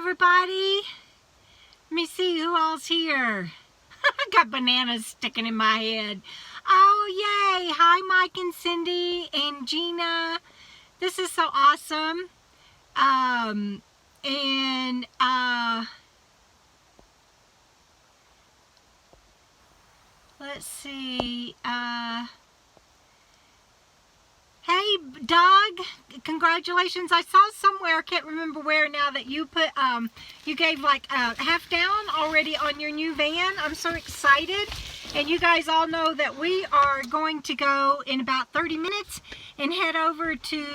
everybody. Let me see who all's here. I got bananas sticking in my head. Oh, yay. Hi, Mike and Cindy and Gina. This is so awesome. Let's see. Hey, Doug, congratulations. I saw somewhere, I can't remember where now, that you put, you gave like half down already on your new van. I'm so excited. And you guys all know that we are going to go in about 30 minutes and head over to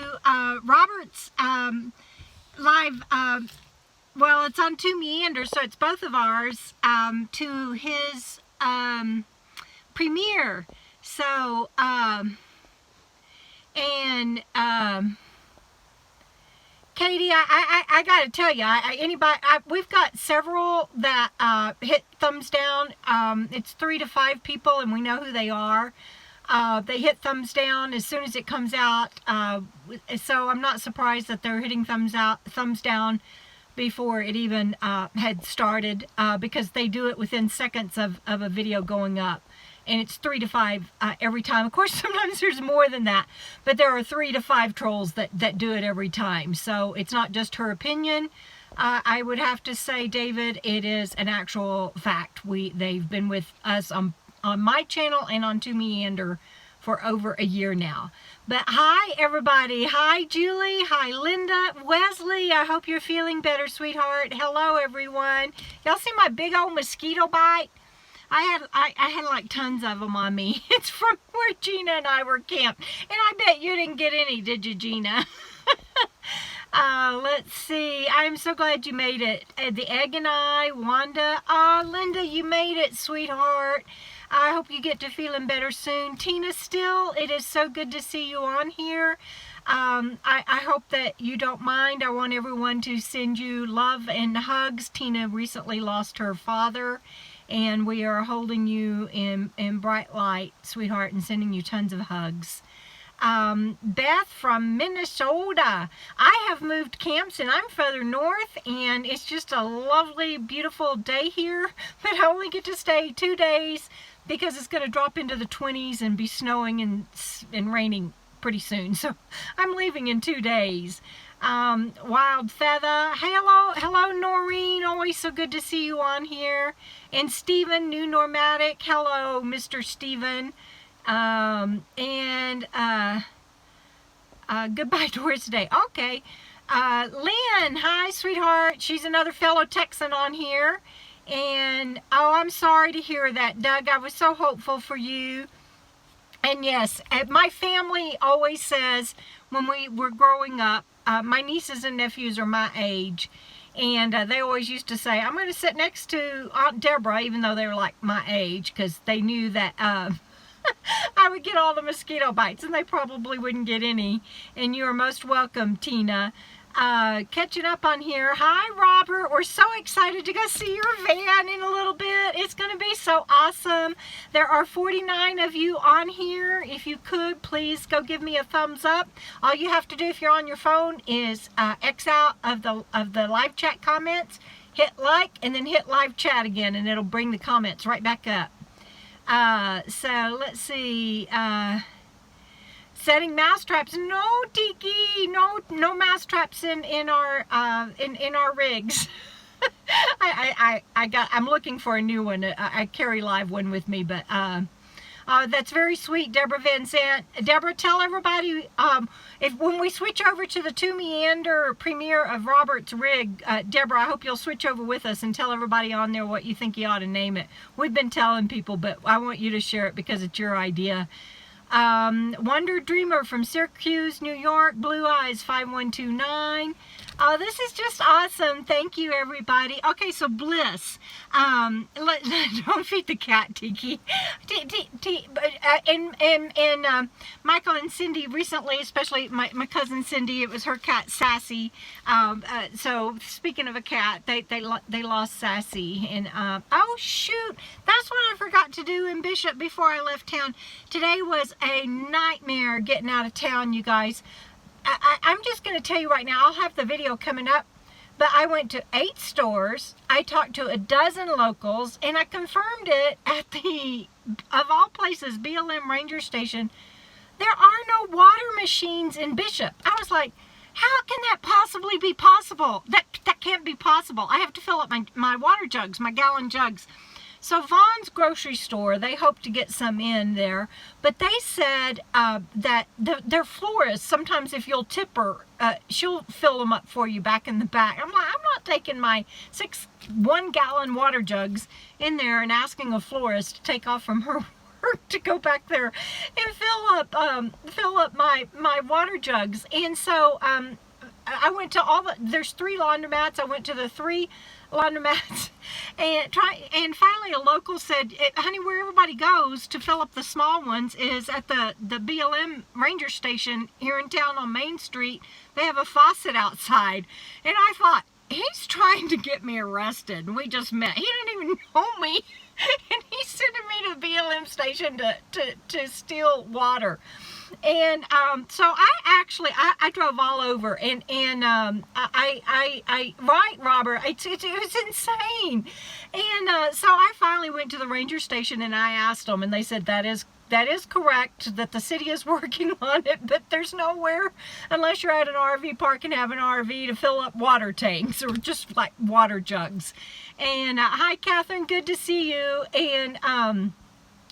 Robert's live, well, it's on twomeander, so it's both of ours, to his premiere. So, Katie, I gotta tell you, we've got several that hit thumbs down. It's 3 to 5 people, and we know who they are. They hit thumbs down as soon as it comes out, so I'm not surprised that they're hitting thumbs down before it even had started, because they do it within seconds of a video going up. And it's 3 to 5 every time. Of course, sometimes there's more than that, but there are 3 to 5 trolls that do it every time. So it's not just her opinion. I would have to say, David, it is an actual fact. They've been with us on my channel and on twomeander for over a year now. But hi, everybody. Hi, Julie. Hi, Linda. Wesley, I hope you're feeling better, sweetheart. Hello, everyone. Y'all see my big old mosquito bite? I had like tons of them on me. It's from where Gina and I were camped. And I bet you didn't get any, did you, Gina? Let's see. I'm so glad you made it. The Egg and I, Wanda. Linda, you made it, sweetheart. I hope you get to feeling better soon. Tina, still, it is so good to see you on here. I hope that you don't mind. I want everyone to send you love and hugs. Tina recently lost her father, and we are holding you in bright light, sweetheart, and sending you tons of hugs. Beth from Minnesota. I have moved camps, and I'm further north, and it's just a lovely, beautiful day here, but I only get to stay 2 days because it's going to drop into the 20s and be snowing and raining pretty soon. So I'm leaving in 2 days. Wild Feather, hello Noreen, always so good to see you on here. And Stephen, New Normatic, hello Mr. Stephen. Goodbye Doris today. Okay. Lynn, hi sweetheart. She's another fellow Texan on here. And oh, I'm sorry to hear that, Doug. I was so hopeful for you. And yes, my family always says, when we were growing up, my nieces and nephews are my age, and they always used to say, I'm going to sit next to Aunt Debra, even though they were like my age, because they knew that I would get all the mosquito bites, and they probably wouldn't get any. And you are most welcome, Tina. Catching up on here. Hi, Robert. We're so excited to go see your van in a little bit. It's going to be so awesome. There are 49 of you on here. If you could, please go give me a thumbs up. All you have to do if you're on your phone is X out of the live chat comments, hit like, and then hit live chat again, and it'll bring the comments right back up. So let's see. Setting mouse traps. No, Tiki. No mouse traps in our rigs. I'm looking for a new one. I carry live one with me, but that's very sweet, Debra Van Sant. Debra, tell everybody when we switch over to the twomeander premiere of Robert's rig, Debra, I hope you'll switch over with us and tell everybody on there what you think you ought to name it. We've been telling people, but I want you to share it because it's your idea. Wonder Dreamer from Syracuse, New York, Blue Eyes 5129. Oh, this is just awesome. Thank you, everybody. Okay, so Bliss. Don't feed the cat, Tiki. Michael and Cindy recently, especially my cousin Cindy, it was her cat Sassy. So speaking of a cat, they lost Sassy. And oh shoot, that's what I forgot to do in Bishop before I left town. Today was a nightmare getting out of town, you guys. I'm just going to tell you right now, I'll have the video coming up, But I went to 8 stores, I talked to a dozen locals, and I confirmed it at the, of all places, BLM Ranger Station. There are no water machines in Bishop. I was like, how can that possibly be possible? That can't be possible. I have to fill up my water jugs, my gallon jugs. So Vaughn's grocery store, they hope to get some in there, but they said that their florist, sometimes if you'll tip her, she'll fill them up for you back in the back. I'm like, I'm not taking my 6 1-gallon water jugs in there and asking a florist to take off from her work to go back there and fill up my water jugs. And so I went to there's 3 laundromats. I went to the 3 laundromats and finally a local said, honey, where everybody goes to fill up the small ones is at the BLM Ranger Station here in town on Main Street. They have a faucet outside. And I thought, he's trying to get me arrested. We just met. He didn't even know me. And he's sending me to the BLM station to steal water. And so I drove all over, and right, Robert, it was insane. And so I finally went to the ranger station and I asked them, and they said that is correct, that the city is working on it, but there's nowhere, unless you're at an RV park and have an RV, to fill up water tanks or just like water jugs. And hi, Catherine, good to see you. And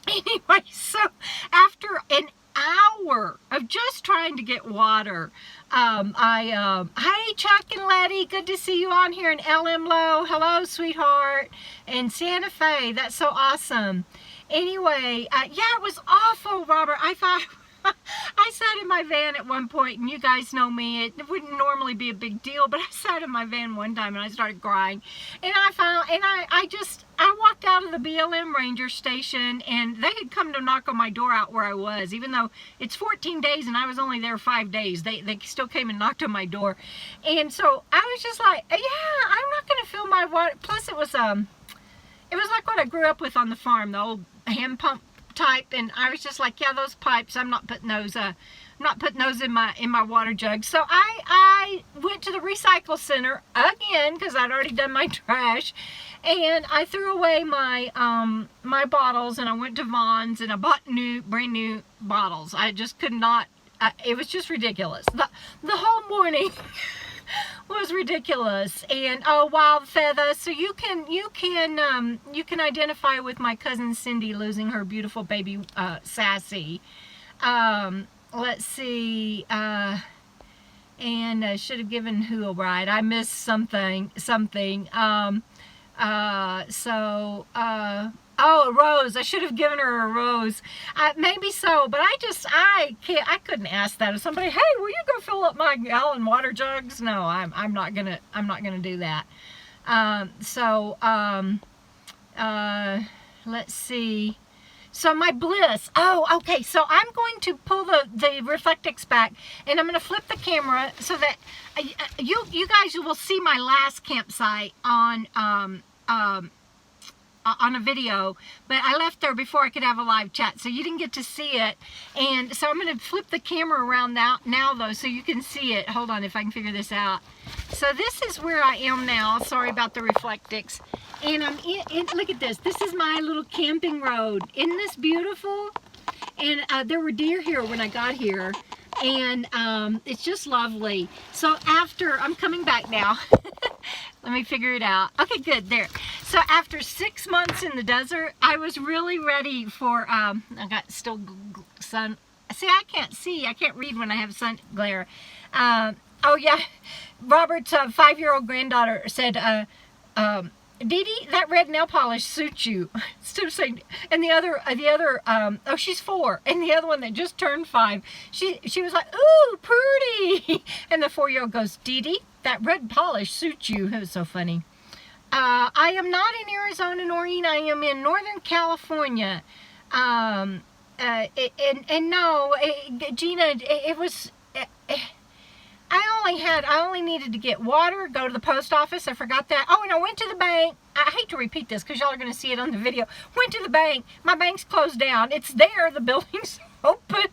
anyway, so after an hour of just trying to get water, hi Chuck and Letty, good to see you on here in LM Low. Hello, sweetheart. And Santa Fe, that's so awesome. Anyway, yeah, it was awful, Robert. I thought I sat in my van at one point, and you guys know me, it wouldn't normally be a big deal, but I sat in my van one time and I started crying. And I walked out of the BLM Ranger Station, and they had come to knock on my door out where I was, even though it's 14 days and I was only there 5 days. They still came and knocked on my door. And so I was just like, yeah, I'm not going to fill my water. Plus it was like what I grew up with on the farm, the old hand pump type, and I was just like, yeah, those pipes, I'm not putting those in my water jug. So I went to the recycle center again because I'd already done my trash, and I threw away my my bottles, and I went to Vaughn's and I bought brand new bottles. I just could not. It was just ridiculous. The whole morning was ridiculous. And oh, Wild Feather, so you can identify with my cousin Cindy losing her beautiful baby Sassy. Let's see, and should have given who a ride. I missed something. Oh, a rose. I should have given her a rose. Maybe so, but I couldn't ask that of somebody. Hey, will you go fill up my gallon water jugs? No, I'm not gonna do that. Let's see. So my Bliss. Oh, okay. So I'm going to pull the Reflectix back, and I'm going to flip the camera so that you guys will see my last campsite on a video, but I left there before I could have a live chat, so you didn't get to see it. And so I'm going to flip the camera around now though, so you can see it. Hold on, if I can figure this out. So this is where I am now. Sorry about the Reflectix. And I'm look at this. This is my little camping road. Isn't this beautiful? And there were deer here when I got here, and it's just lovely. So after, I'm coming back now. Let me figure it out. Okay, good, there. So after 6 months in the desert, I was really ready for, I got still sun. See, I can't see. I can't read when I have sun glare. Oh yeah, Robert's 5-year-old granddaughter said, Dee Dee, that red nail polish suits you. Instead of saying, and the other, oh, she's 4, and the other one that just turned 5, she was like, ooh, pretty. And the 4-year-old goes, Dee Dee, that red polish suits you. It was so funny. I am not in Arizona, Noreen. I am in Northern California. And no, Gina, it was. I only needed to get water, go to the post office. I forgot that. Oh, and I went to the bank. I hate to repeat this because y'all are going to see it on the video. Went to the bank. My bank's closed down. It's there. The building's open.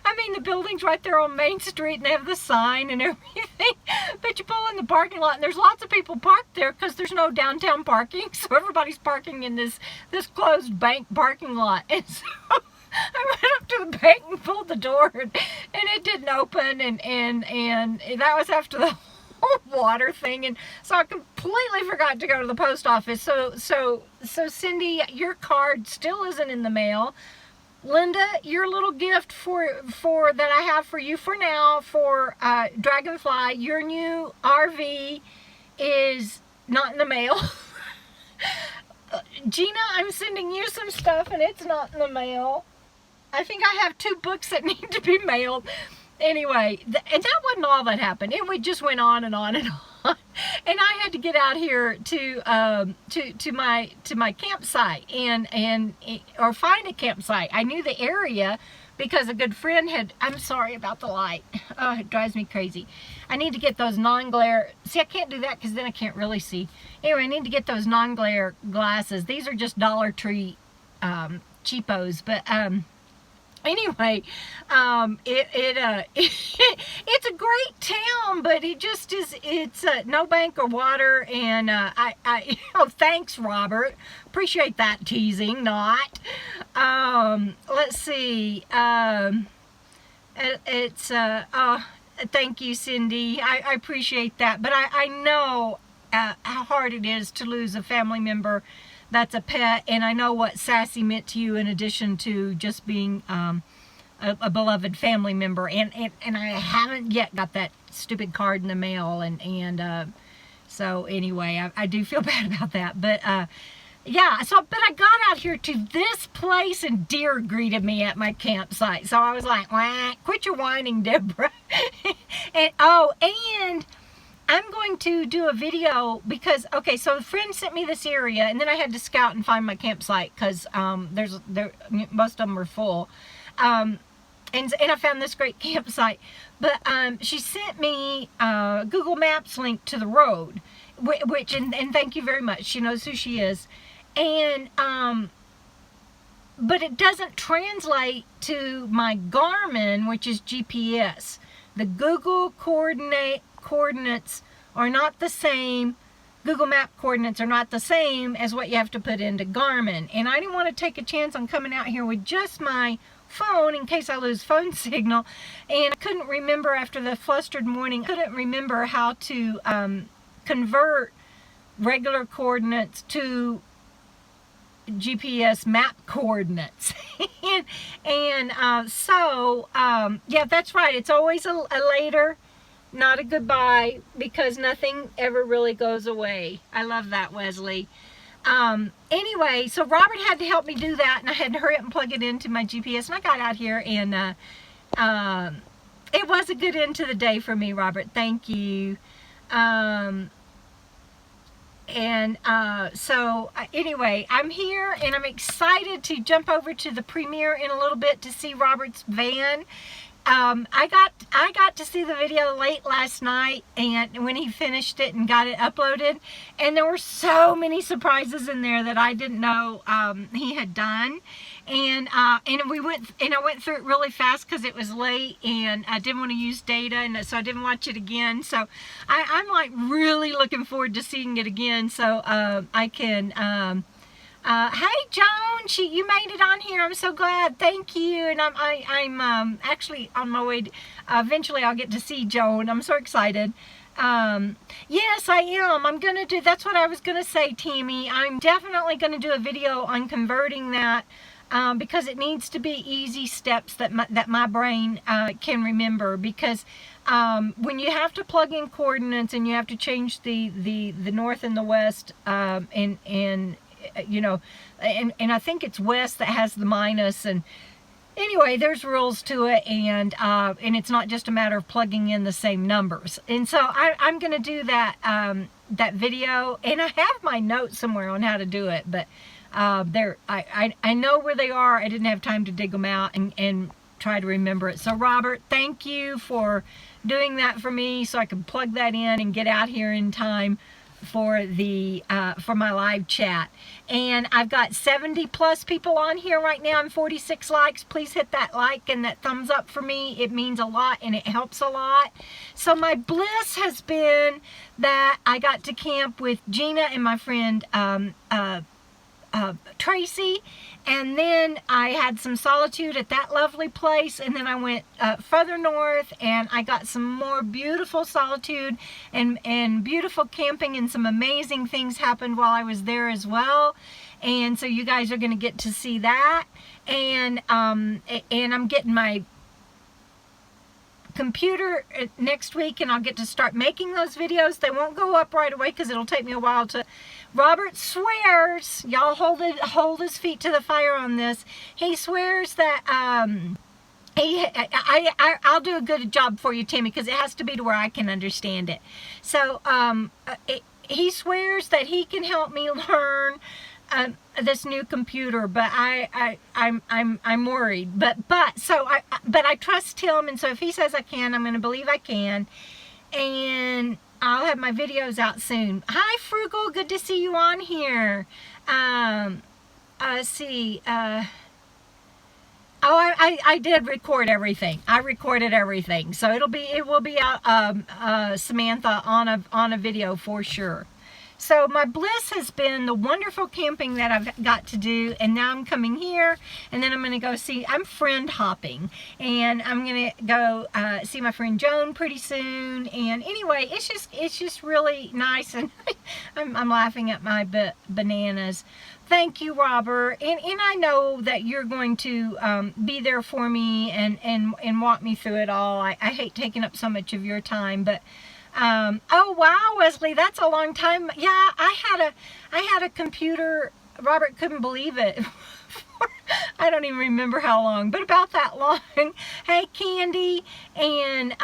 I mean, the building's right there on Main Street, and they have the sign and everything. But you pull in the parking lot, and there's lots of people parked there because there's no downtown parking. So everybody's parking in this closed bank parking lot. And so I went up to the bank and pulled the door, and it didn't open. And that was after the whole water thing. And so I completely forgot to go to the post office. So Cindy, your card still isn't in the mail. Linda, your little gift for that I have for you for now for Dragonfly, your new RV is not in the mail. Gina, I'm sending you some stuff and it's not in the mail. I think I have 2 books that need to be mailed. Anyway, and that wasn't all that happened. It just went on and on and on. And I had to get out here to my campsite or find a campsite. I knew the area because a good friend had. I'm sorry about the light. Oh, it drives me crazy. I need to get those non-glare. See, I can't do that because then I can't really see. Anyway, I need to get those non-glare glasses. These are just Dollar Tree cheapos, but anyway, it's a great town, but it just is. It's no bank or water, and oh, thanks, Robert. Appreciate that teasing. Not. Let's see. It's oh, thank you, Cindy. I appreciate that, but I know how hard it is to lose a family member that's a pet, and I know what Sassy meant to you in addition to just being a beloved family member, and I haven't yet got that stupid card in the mail, and so anyway, I do feel bad about that, but yeah, but I got out here to this place, and deer greeted me at my campsite, so I was like, wah, quit your whining, Debra. And I'm going to do a video because, okay, so a friend sent me this area, and then I had to scout and find my campsite because most of them were full. And I found this great campsite. But she sent me a Google Maps link to the road, and thank you very much. She knows who she is. And but it doesn't translate to my Garmin, which is GPS. The Google coordinates are not the same. Google Map coordinates are not the same as what you have to put into Garmin. And I didn't want to take a chance on coming out here with just my phone in case I lose phone signal. And I couldn't remember after the flustered morning, I couldn't remember how to convert regular coordinates to GPS map coordinates. So yeah, that's right. It's always a later, not a goodbye, because nothing ever really goes away. I love that, Wesley. Anyway, so Robert had to help me do that, and I had to hurry up and plug it into my GPS, and I got out here, and it was a good end to the day for me, Robert. Thank you. So anyway, I'm here, and I'm excited to jump over to the premiere in a little bit to see Robert's van. I got to see the video late last night, and when he finished it and got it uploaded, and there were so many surprises in there that I didn't know he had done, and I went through it really fast because it was late, and I didn't want to use data, and so I didn't watch it again. So I'm like really looking forward to seeing it again, so I can. Hey Joan, you made it on here. I'm so glad. Thank you. And I'm actually on my way. Eventually I'll get to see Joan. I'm so excited. Yes, I am. I'm gonna do. That's what I was gonna say, Tammy. I'm definitely gonna do a video on converting that because it needs to be easy steps that my brain can remember. Because when you have to plug in coordinates and you have to change the north and the west and you know, and I think it's west that has the minus, and anyway, there's rules to it, and it's not just a matter of plugging in the same numbers. And so I'm going to do that that video, and I have my notes somewhere on how to do it, but I know where they are. I didn't have time to dig them out and try to remember it. So Robert, thank you for doing that for me so I can plug that in and get out here in time for my live chat. And I've got 70 plus people on here right now and 46 likes. Please hit that like and that thumbs up for me. It means a lot and it helps a lot. So my bliss has been that I got to camp with Gina and my friend Tracy, and then I had some solitude at that lovely place, and then I went further north and I got some more beautiful solitude and beautiful camping, and some amazing things happened while I was there as well. And so you guys are going to get to see that. And I'm getting my computer next week, and I'll get to start making those videos. They won't go up right away because it'll take me a while to... Robert swears, y'all hold his feet to the fire on this. He swears that I'll do a good job for you, Tammy, because it has to be to where I can understand it. So he swears that he can help me learn this new computer, but I'm worried. But I trust him, and so if he says I can, I'm going to believe I can. And I'll have my videos out soon. Hi, Frugal. Good to see you on here. Let's see. I did record everything. I recorded everything, so it will be out, Samantha, on a video for sure. So my bliss has been the wonderful camping that I've got to do, and now I'm coming here, and then I'm going to go see, I'm friend hopping, and I'm going to go see my friend Joan pretty soon. And anyway, it's just really nice, and I'm laughing at my bananas. Thank you, Robert, and I know that you're going to be there for me and walk me through it all. I hate taking up so much of your time, but oh wow, Wesley, that's a long time. Yeah, I had a computer, Robert couldn't believe it. I don't even remember how long, but about that long. Hey, Candy, and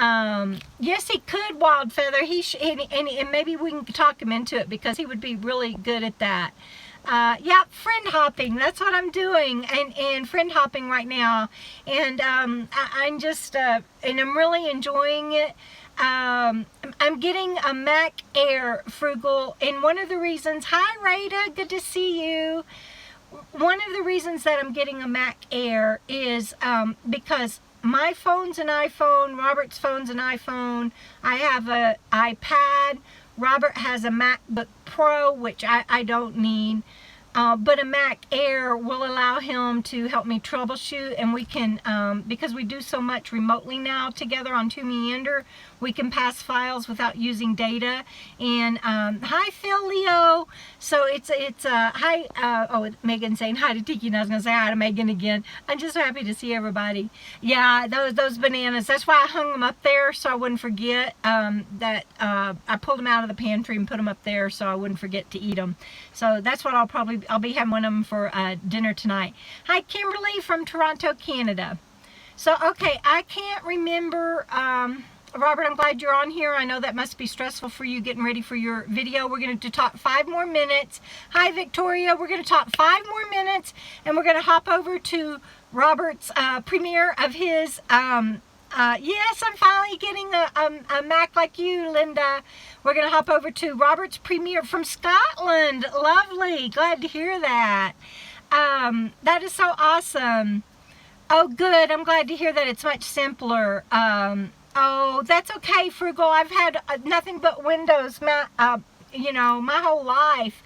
yes, he could, Wild Feather. And maybe we can talk him into it because he would be really good at that. Yeah, friend hopping, that's what I'm doing, and friend hopping right now, and I'm just and I'm really enjoying it. I'm getting a Mac Air, Frugal, and one of the reasons, hi Rada, good to see you. One of the reasons that I'm getting a Mac Air is because my phone's an iPhone, Robert's phone's an iPhone, I have an iPad, Robert has a MacBook Pro, which I don't need. But a Mac Air will allow him to help me troubleshoot, and we can, because we do so much remotely now together on twomeander, we can pass files without using data. And hi Phil Leo. So it's hi, oh, Megan's saying hi to Tiki, and I was going to say hi to Megan again. I'm just so happy to see everybody. Yeah, those bananas, that's why I hung them up there so I wouldn't forget that I pulled them out of the pantry and put them up there so I wouldn't forget to eat them. So that's what I'll be having one of them for dinner tonight. Hi Kimberly from Toronto, Canada. So okay, I can't remember, Robert, I'm glad you're on here. I know that must be stressful for you getting ready for your video. We're going to talk 5 more minutes. Hi Victoria, we're going to talk 5 more minutes, and we're going to hop over to Robert's premiere of his yes, I'm finally getting a Mac like you, Linda. We're going to hop over to Robert's premiere from Scotland. Lovely. Glad to hear that. That is so awesome. Oh, good. I'm glad to hear that it's much simpler. Oh, that's okay, Frugal. I've had nothing but Windows, you know, my whole life.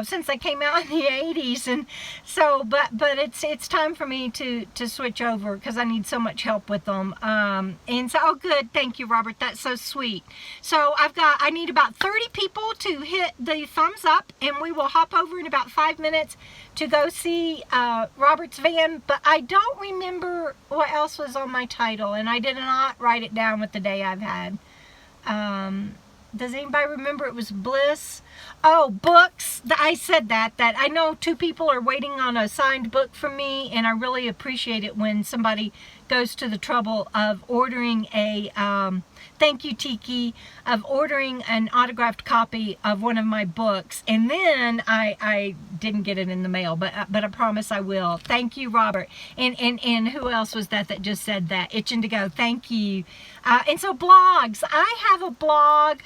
Since I came out in the 80s, and so but it's time for me to switch over because I need so much help with them. And so, oh good, thank you, Robert, that's so sweet. So I need about 30 people to hit the thumbs up, and we will hop over in about 5 minutes to go see Robert's van. But I don't remember what else was on my title, and I did not write it down with the day I've had. Does anybody remember? It was Bliss. Oh, books. I said that I know 2 people are waiting on a signed book from me, and I really appreciate it when somebody goes to the trouble of ordering a, thank you Tiki, of ordering an autographed copy of one of my books, and then I didn't get it in the mail, but I promise I will. Thank you, Robert. And who else was that just said that? Itching to go. Thank you. And so blogs. I have a blog.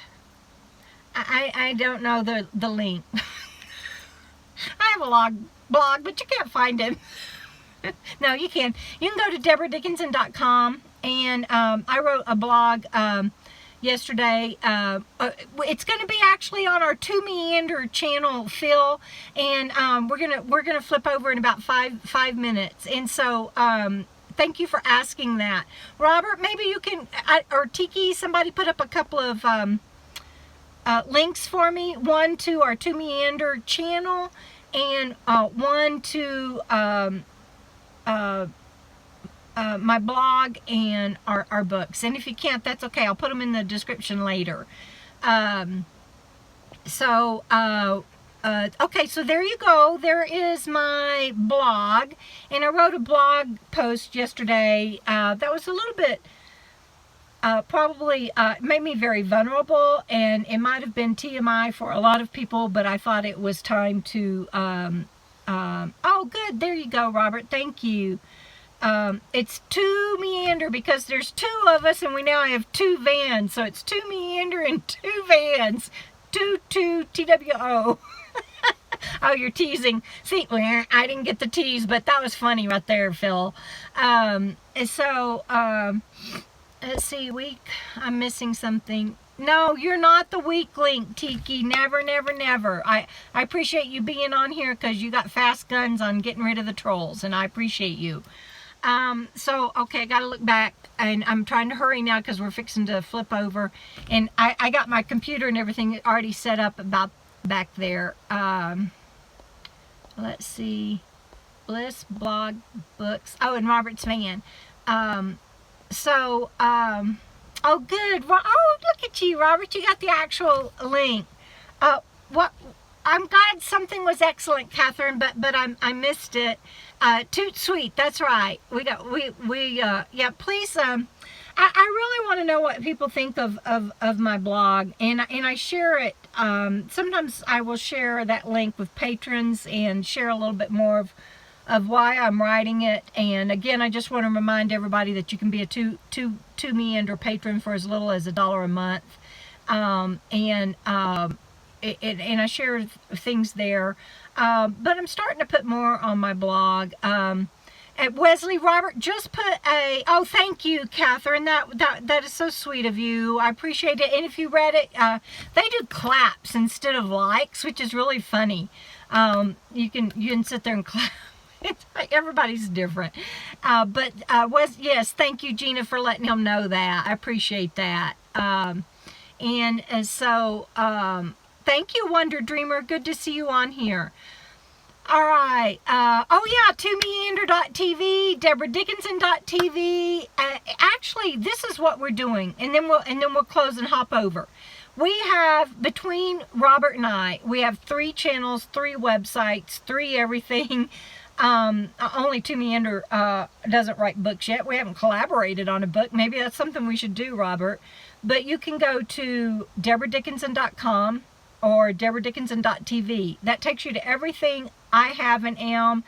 I don't know the link. I have a blog, but you can't find it. No, you can. You can go to DebraDickinson.com, and I wrote a blog yesterday. It's going to be actually on our Two Meander channel, Phil, and we're gonna flip over in about five minutes. And so thank you for asking that, Robert. Maybe you can, or Tiki, somebody put up a couple of links for me. One to our Two Meander channel, and one to my blog and our books. And if you can't, that's okay. I'll put them in the description later. Okay, so there you go. There is my blog. And I wrote a blog post yesterday that was a little bit probably made me very vulnerable, and it might have been TMI for a lot of people, but I thought it was time to oh good, there you go, Robert, thank you. It's Two Meander because there's two of us, and we now have two vans, so it's Two Meander and two vans. Two TWO. Oh, you're teasing. See, I didn't get the tease, but that was funny right there, Phil. Let's see, week. I'm missing something. No, you're not the weak link, Tiki. Never, never, never. I appreciate you being on here because you got fast guns on getting rid of the trolls, and I appreciate you. Okay, I got to look back, and I'm trying to hurry now because we're fixing to flip over, and I got my computer and everything already set up about back there. Let's see, Bliss, blog, books. Oh, and Robert's van. Oh, good. Oh, look at you, Robert. You got the actual link. What? I'm glad something was excellent, Catherine, but I missed it. Toot sweet. That's right. Yeah. Please. I really want to know what people think of my blog, and I share it. Sometimes I will share that link with patrons and share a little bit more of why I'm writing it. And again, I just want to remind everybody that you can be a Two Meander patron for as little as $1 a month. And I share things there. But I'm starting to put more on my blog. At Wesley, Robert just put oh, thank you, Catherine. That is so sweet of you. I appreciate it. And if you read it, they do claps instead of likes, which is really funny. You can sit there and clap. It's like everybody's different. Yes, thank you, Gina, for letting him know that. I appreciate that. Thank you, Wonder Dreamer. Good to see you on here. All right. Oh yeah, twomeander.tv, DebraDickinson.tv. Actually, this is what we're doing, and then we'll close and hop over. We have, between Robert and I, we have 3 channels, 3 websites, 3 everything. Only Two Meander doesn't write books yet. We haven't collaborated on a book. Maybe that's something we should do, Robert. But you can go to DebraDickinson.com or DebraDickinson.tv. That takes you to everything I have and am.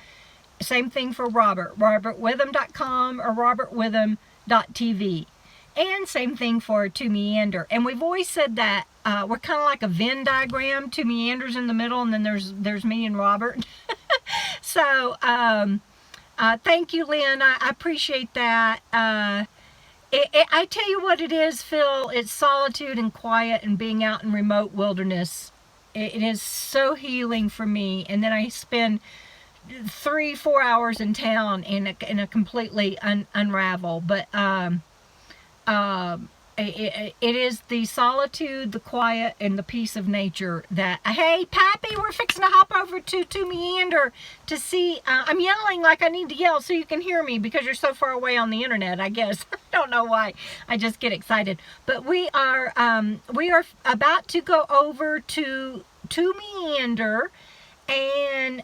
Same thing for Robert. RobertWitham.com or RobertWitham.tv. And same thing for Two Meander. And we've always said that we're kind of like a Venn diagram. Two Meanders in the middle, and then there's me and Robert. So, thank you, Lynn. I appreciate that. I tell you what it is, Phil. It's solitude and quiet and being out in remote wilderness. It is so healing for me. And then I spend 3-4 hours in town in a completely unravel. But it is the solitude, the quiet, and the peace of nature that... Hey, Pappy, we're fixing to hop over to Two Meander to see... I'm yelling like I need to yell so you can hear me because you're so far away on the internet, I guess. I don't know why. I just get excited. But we are about to go over to Two Meander and...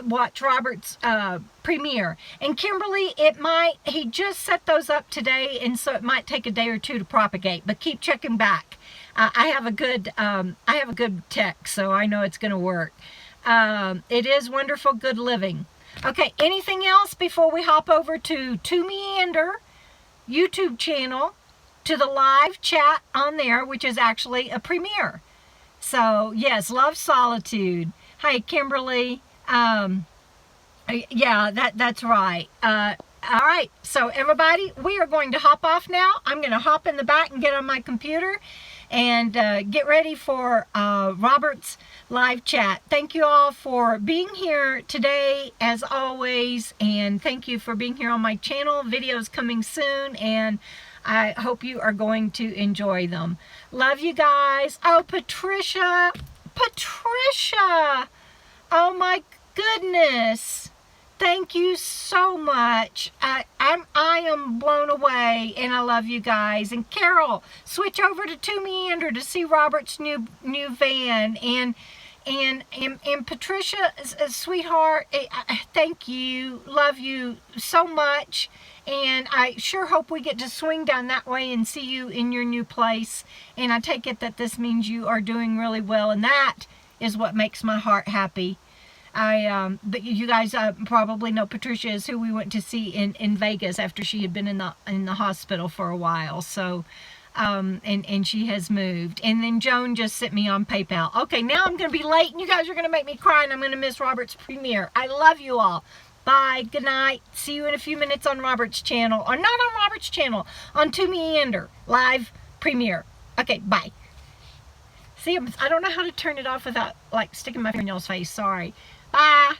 watch Robert's premiere. And Kimberly, he just set those up today, and so it might take a day or two to propagate, but keep checking back. I have a good tech, so I know it's going to work. It is wonderful, good living. Okay, anything else before we hop over to Two Meander YouTube channel to the live chat on there, which is actually a premiere. So, yes, love solitude. Hi, Kimberly. Yeah, that's right. All right, so everybody, we are going to hop off now. I'm going to hop in the back and get on my computer and get ready for Robert's live chat. Thank you all for being here today, as always, and thank you for being here on my channel. Videos coming soon, and I hope you are going to enjoy them. Love you guys. Oh, Patricia. Oh, my goodness. Thank you so much. I am blown away, and I love you guys. And Carol, switch over to twomeander to see Robert's new van. And Patricia, sweetheart, thank you. Love you so much. And I sure hope we get to swing down that way and see you in your new place. And I take it that this means you are doing really well, and that is what makes my heart happy. But you guys probably know Patricia is who we went to see in Vegas after she had been in the hospital for a while. So, and she has moved. And then Joan just sent me on PayPal. Okay, now I'm going to be late, and you guys are going to make me cry, and I'm going to miss Robert's premiere. I love you all. Bye. Good night. See you in a few minutes on Robert's channel. Or not on Robert's channel. On twomeander. Live premiere. Okay, bye. See, I don't know how to turn it off without, like, sticking my finger in y'all's face. Sorry. Bye.